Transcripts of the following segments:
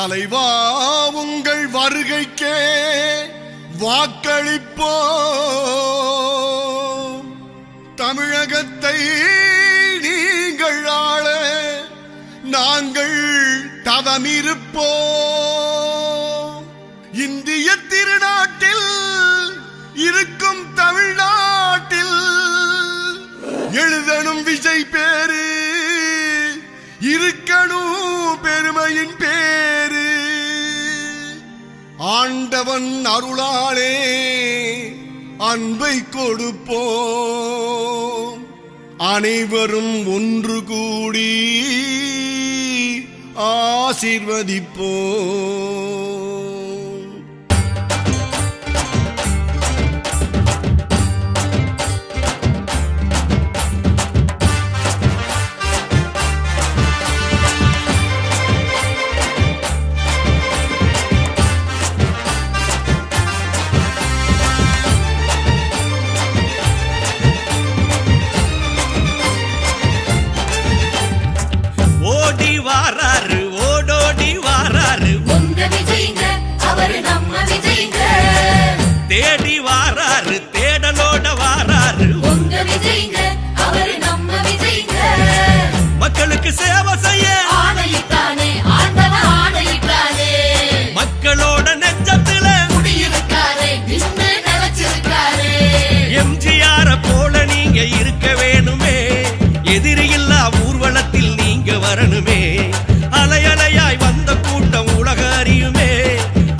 தலைவா உங்கள் வருகைக்கே வாக்களிப்போ தமிழகத்தை நீங்கள் ஆள நாங்கள் தவமிருப்போ இந்திய திருநாட்டில் இருக்கும் தமிழ்நாட்டில் எழுதணும் விஜய் பேரு இருக்கணும் பெருமையின் பேரு ஆண்டவன் அருளாலே அன்பை கொடுப்போம் அனைவரும் ஒன்று கூடி ஆசீர்வதிப்போம். தேடி வாராரு தேடலோட வாராரு உங்க விஜய்ங்க அவரு நம்ம விஜய்ங்க மக்களுக்கு சேவை செய்ய ஆணையிட்டானே ஆண்டவன் ஆணையிட்டானே மக்களோட நெஞ்சத்துல குடியிருக்காரே நின்று நினைச்சிருக்காரே எம்ஜிஆர போல நீங்க இருக்க வேணுமே எதிரியில்லா ஊர்வலத்தில் நீங்க வரணுமே அலையலையாய் வந்த கூட்டம் உலக அறியுமே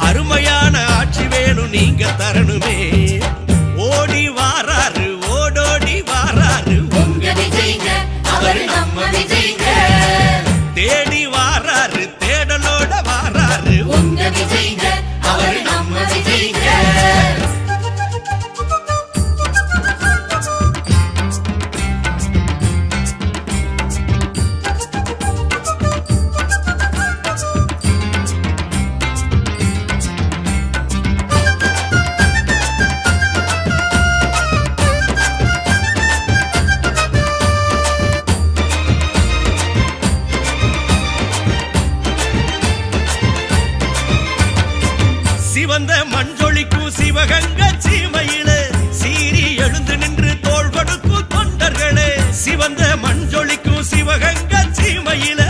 அருமையான ஆட்சி வேணும் நீங்க தரணுமே ஓடி வாராரு ஓடோடி வாராரு உங்க விஜய்ங்க அவரு நம்ம விஜய்ங்க தேடி வாராரு தேடலோட வாராரு உங்க விஜய்ங்க அவரு நம்ம விஜய்ங்க சிவந்த மஞ்சொழிக்கும் சிவகங்க சீமையிலே சீறி எழுந்து நின்று தோள் கொடுக்கும் தொண்டர்களே சிவந்த மஞ்சொழிக்கும் சிவகங்க சீமையில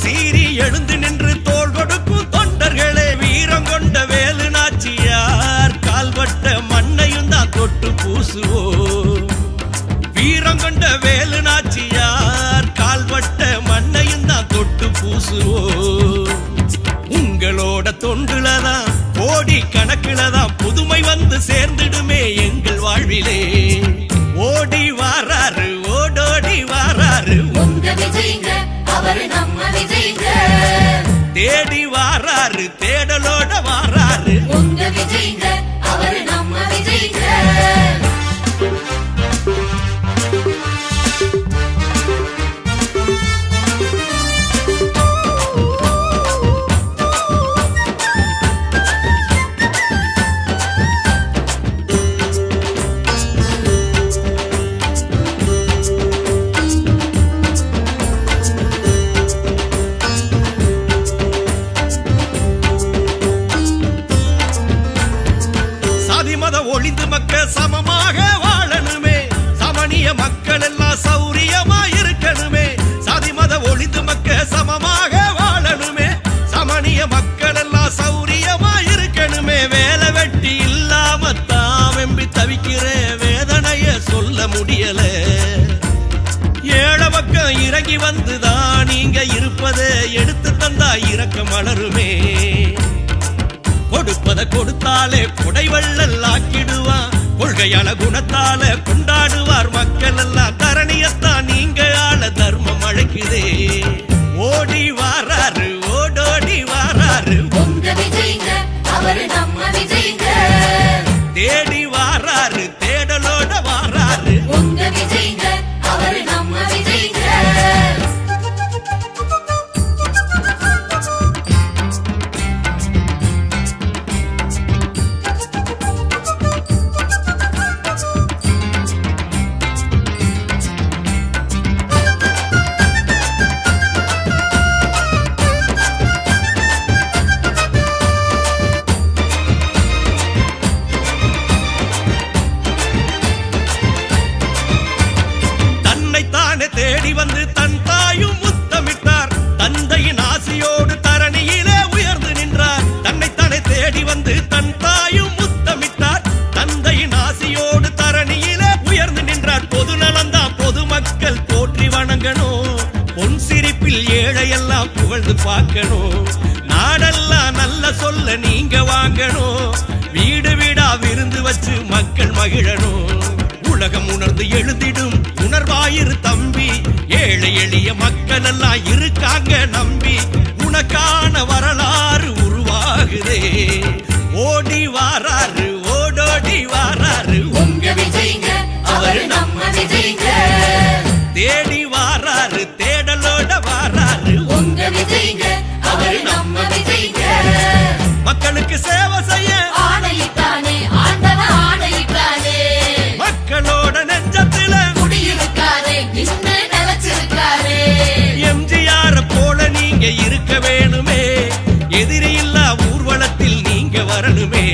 சீறி எழுந்து நின்று தோள் கொடுக்கும் தொண்டர்களே வீரம் கொண்ட வேலு நாச்சியார் கால்பட்ட மண்ணையும் தான் தொட்டு பூசுவோ வீரம் கொண்ட வேலு நாச்சியார் கால்பட்ட மண்ணையும் தான் தொட்டு பூசுவோ உங்களோட தொண்டுலதான் கோடி கணக்கிலதான் புதுமை வந்து சேர்ந்துடுமே எங்கள் வாழ்விலே ஓடி வாராரு ஓடோடி வாராரு உங்க விஜய்ங்க அவரு நம்ம விஜய்ங்க தேடி வாராரு தேடலோட வாராரு உங்க விஜய்ங்க அவரு நம்ம விஜய்ங்க ஒளிந்து மக்கள் சமமாக வாழணுமே சமணிய மக்கள் எல்லாம் சௌரியமா இருக்கணுமே சாதி மத ஒளிந்து மக்கள் சமமாக வாழணுமே சமணிய மக்கள் எல்லாம் சௌரியமா இருக்கணுமே வேலை வெட்டி இல்லாம தாவெம்பி தவிக்கிற வேதனைய சொல்ல முடியல ஏழ பக்கம் இறங்கி வந்துதான் நீங்க இருப்பதை எடுத்து தந்தா இறக்க மலருமே கொடுப்பத கொடுத்தாலே புடைவள்ளல் ஆக்கிடுவான் கொள்கையான குணத்தால கொண்டாடுவார் மக்கள் எல்லாம் தரணியத்தான் நீங்க ஆள தர்மம் அழைக்குதே ஓடி வாராரு ஓடோடி வாராரு உங்க விஜய்ங்க அவரு நம்ம விஜய்ங்க தேடி வாராரு தேடலோட வாராரு உங்க விஜய்ங்க அவரு நம்ம விஜய்ங்க எல்லாம் புகழ்ந்து பார்க்கணும். நாடெல்லாம் நல்ல சொல்ல நீங்க வாங்கணும். வீடு வீடா விருந்து வச்சு மக்கள் மகிழணும். உலகம் உணர்ந்து எழுதிடும் உணர்வாயிரு தம்பி. ஏழை எளிய மக்கள் எல்லாம் இருக்காங்க நம்பி. உனக்கான வரலாறு உருவாகுதே. ஓடி வாராரு ஓடோடி வாராரு உங்க விஜய்ங்க அவரு நம்ம விஜய்ங்க. தேடி வாராரு தேடலோட வாராரு உங்க விஜய்ங்க அவரு நம்ம விஜய்ங்க. மக்களுக்கு சேவை செய்ய ஆணையிட்டானே ஆண்டவன் ஆணையிட்டானே. மக்களோட நெஞ்சத்துல குடியிருக்காரே நின்னு நிலைச்சிருக்காரே. எம்ஜிஆர் போல நீங்க இருக்க வேணுமே. எதிரி இல்லா ஊர்வலத்தில் நீங்க வரணுமே.